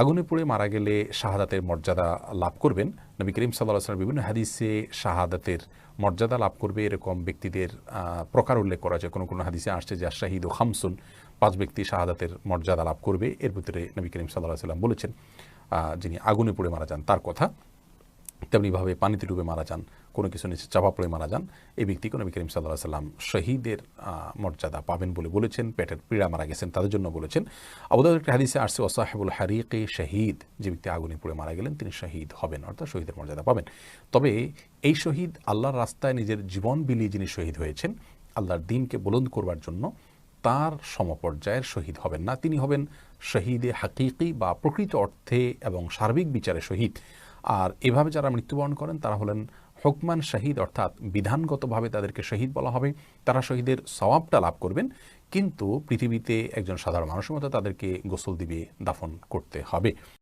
আগুনে পুড়ে মারা গেলে শাহাদাতের মর্যাদা লাভ করবেন। নবী করিম সাল্লাল্লাহু আলাইহি ওয়াসাল্লাম বিভিন্ন হাদিসে শাহাদাতের মর্যাদা লাভ করবে এরকম ব্যক্তিদের প্রকার উল্লেখ করা আছে। কোনো কোনো হাদিসে আসছে যে শাহিদ ও খামসুন, 5 ব্যক্তি শাহাদাতের মর্যাদা লাভ করবে। এর ভিতরে নবী করিম সাল্লাল্লাহু আলাইহি ওয়াসাল্লাম বলেছেন যিনি আগুনে পুড়ে মারা যান তার কথা। তেমনিভাবে পানিতে ডুবে মারা যান, কোনো কিছু নিচে চাপা পড়ে মারা যান, এই ব্যক্তিকে নবী করিম সাল্লাল্লাহু আলাইহি ওয়াসাল্লাম শহীদের মর্যাদা পাবেন বলে বলেছেন। পেটের পীড়া মারা গেছেন তাদের জন্য বলেছেন। আবু দাউদের একটা হাদিসে আসছে ওয়াসাহিবুল হারিকি শহীদ, যে ব্যক্তি আগুনে পুড়ে মারা গেলেন তিনি শহীদ হবেন, অর্থাৎ শহীদের মর্যাদা পাবেন। তবে এই শহীদ আল্লাহর রাস্তায় নিজের জীবন বিলিয়ে যিনি শহীদ হয়েছেন আল্লাহর দ্বীনকে বুলন্দ করবার জন্য, তার সমপর্যায়ের শহীদ হবেন না। তিনি হবেন শহীদে হাকিকি বা প্রকৃত অর্থে এবং সার্বিক বিচারে শহীদ। আর এভাবে যারা মৃত্যুবরণ করেন তারা হলেন হুকমান শহীদ, অর্থাৎ বিধানগতভাবে তাদেরকে শহীদ বলা হবে। তারা শহীদের সওয়াবটা লাভ করবেন, কিন্তু পৃথিবীতে একজন সাধারণ মানুষের মতো তাদেরকে গোসল দিবে, দাফন করতে হবে।